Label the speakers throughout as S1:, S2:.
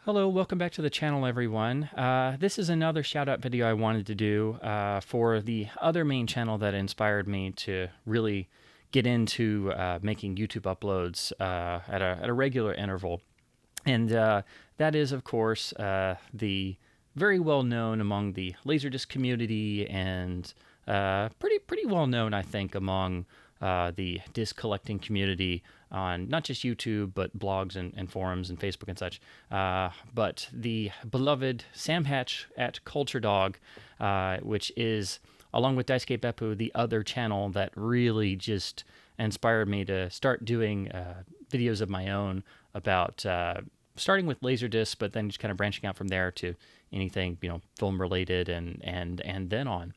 S1: Hello, welcome back to the channel, everyone. This is another shout out video I wanted to do for the other main channel that inspired me to really get into making YouTube uploads at a regular interval. And that is, of course, the very well known among the Laserdisc community and pretty well known, I think, among the disc collecting community on not just YouTube, but blogs and forums and Facebook and such. But the beloved Sam Hatch at CultureDog, which is, along with Daisuke Beppu, the other channel that really just inspired me to start doing videos of my own about starting with Laserdisc, but then just kind of branching out from there to anything, film related and then on.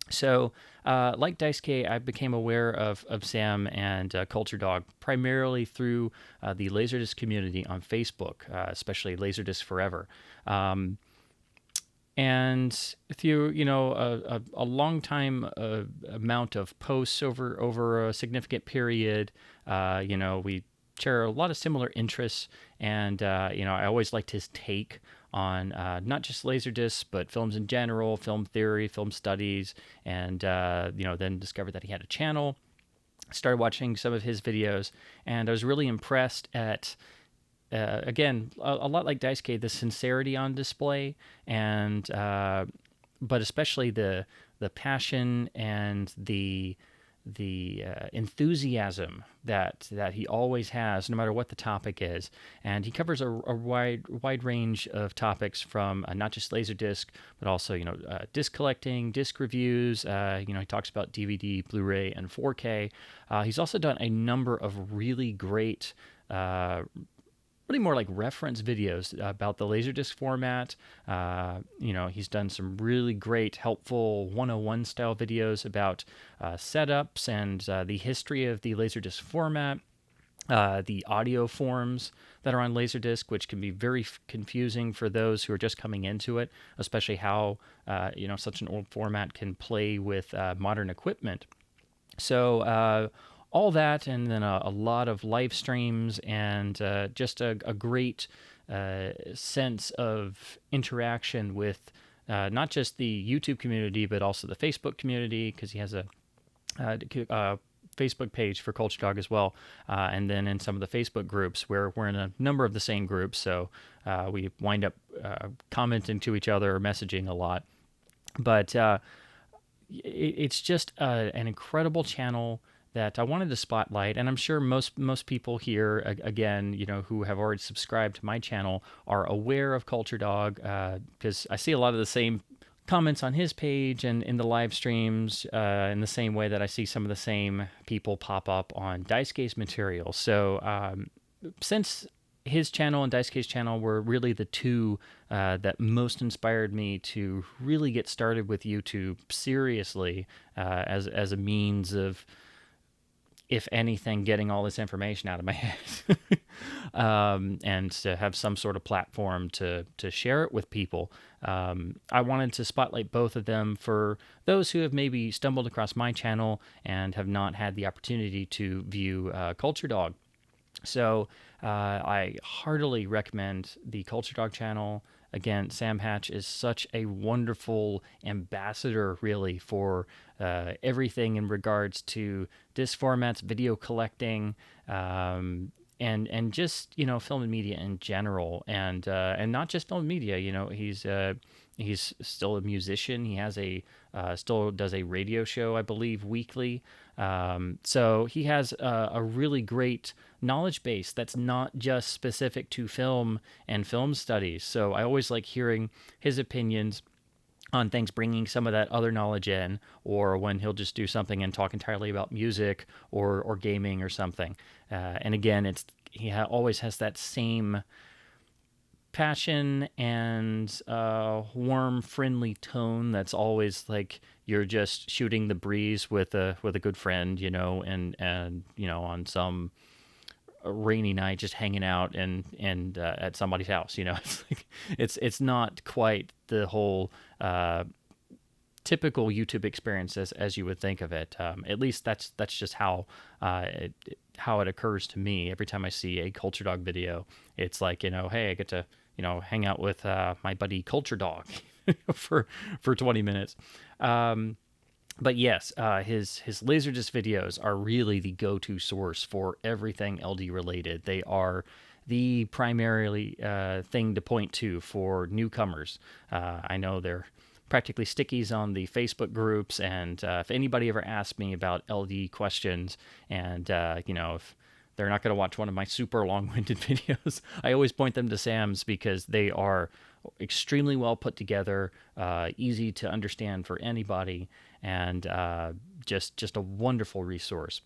S1: So, like Daisuke, I became aware of Sam and CultureDog primarily through the Laserdisc community on Facebook, especially Laserdisc Forever. And through a long time amount of posts over a significant period, we share a lot of similar interests, and I always liked his take on not just Laserdisc, but films in general, film theory, film studies, and then discovered that he had a channel. Started watching some of his videos, and I was really impressed at again, a lot like Daisuke, the sincerity on display, and but especially the passion and the enthusiasm that he always has, no matter what the topic is. And he covers a wide range of topics from not just Laserdisc, but also disc collecting, disc reviews. He talks about DVD, Blu-ray, and 4K. He's also done a number of really great really more like reference videos about the Laserdisc format. He's done some really great, helpful 101 style videos about setups and the history of the Laserdisc format. The audio forms that are on Laserdisc, which can be very confusing for those who are just coming into it, especially how such an old format can play with modern equipment. So all that, and then a lot of live streams, and just a great sense of interaction with not just the YouTube community, but also the Facebook community, because he has a Facebook page for CultureDog as well, and then in some of the Facebook groups where we're in a number of the same groups, so we wind up commenting to each other or messaging a lot. But it's just an incredible channel that I wanted to spotlight, and I'm sure most people here, again, who have already subscribed to my channel, are aware of CultureDog, because I see a lot of the same comments on his page and in the live streams, in the same way that I see some of the same people pop up on Daisuke's material. So since his channel and Daisuke's channel were really the two that most inspired me to really get started with YouTube seriously, as a means of, if anything, getting all this information out of my head, and to have some sort of platform to share it with people. I wanted to spotlight both of them for those who have maybe stumbled across my channel and have not had the opportunity to view CultureDog. So I heartily recommend the CultureDog channel. Again, Sam Hatch is such a wonderful ambassador, really, for everything in regards to disc formats, video collecting, and just film and media in general, and not just film and media. He's still a musician. He has still does a radio show, I believe, weekly. So he has a really great knowledge base that's not just specific to film and film studies. So I always like hearing his opinions on things, bringing some of that other knowledge in, or when he'll just do something and talk entirely about music or gaming or something. And again, always has that same passion and warm, friendly tone that's always like you're just shooting the breeze with a good friend, and on some rainy night just hanging out and at somebody's house. It's like it's not quite the whole typical YouTube experience as you would think of it. At least that's just how it occurs to me every time I see a Culture Dog video. It's like, hey, I get to hang out with my buddy Culture Dog for 20 minutes. But yes, his Laserdisc videos are really the go-to source for everything LD related. They are the primarily thing to point to for newcomers. I know they're practically stickies on the Facebook groups, and if anybody ever asks me about LD questions, and if they're not going to watch one of my super long-winded videos, I always point them to Sam's because they are extremely well put together, easy to understand for anybody, and just a wonderful resource.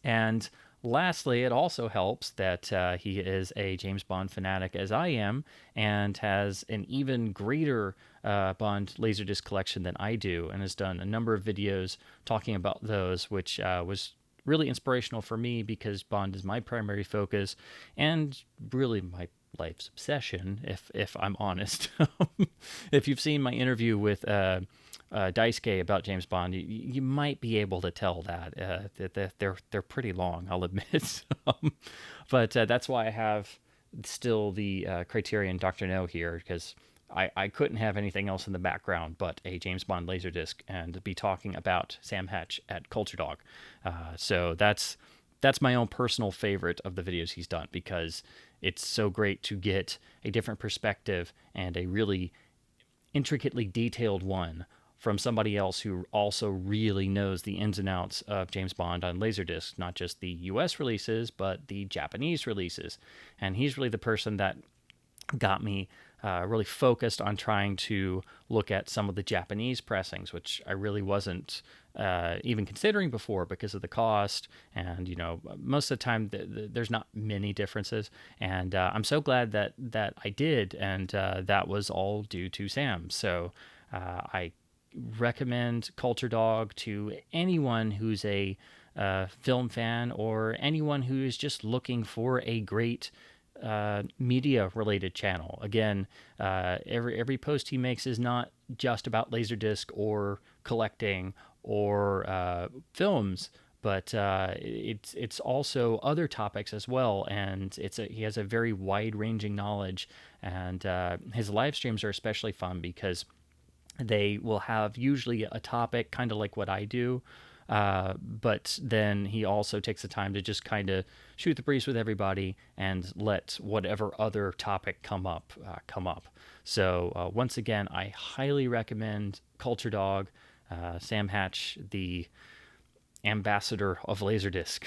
S1: And lastly, it also helps that he is a James Bond fanatic as I am, and has an even greater Bond Laserdisc collection than I do, and has done a number of videos talking about those, which was really inspirational for me because Bond is my primary focus and really my life's obsession, if I'm honest. If you've seen my interview with Daisuke about James Bond, you might be able to tell that they're pretty long, I'll admit. But that's why I have still the Criterion Dr. No here, because I couldn't have anything else in the background but a James Bond Laserdisc and be talking about Sam Hatch at CultureDog. So that's my own personal favorite of the videos he's done, because it's so great to get a different perspective and a really intricately detailed one from somebody else who also really knows the ins and outs of James Bond on Laserdisc, not just the US releases, but the Japanese releases. And he's really the person that got me really focused on trying to look at some of the Japanese pressings, which I really wasn't even considering before because of the cost. And, most of the time there's not many differences. And I'm so glad that I did. And that was all due to Sam. So I recommend CultureDog to anyone who's a film fan, or anyone who is just looking for a great media related channel. Again, every post he makes is not just about Laserdisc or collecting or films, but it's also other topics as well. And he has a very wide ranging knowledge, and his live streams are especially fun because they will have usually a topic kind of like what I do, but then he also takes the time to just kind of shoot the breeze with everybody and let whatever other topic come up. So once again, I highly recommend CultureDog, Sam Hatch, the ambassador of Laserdisc.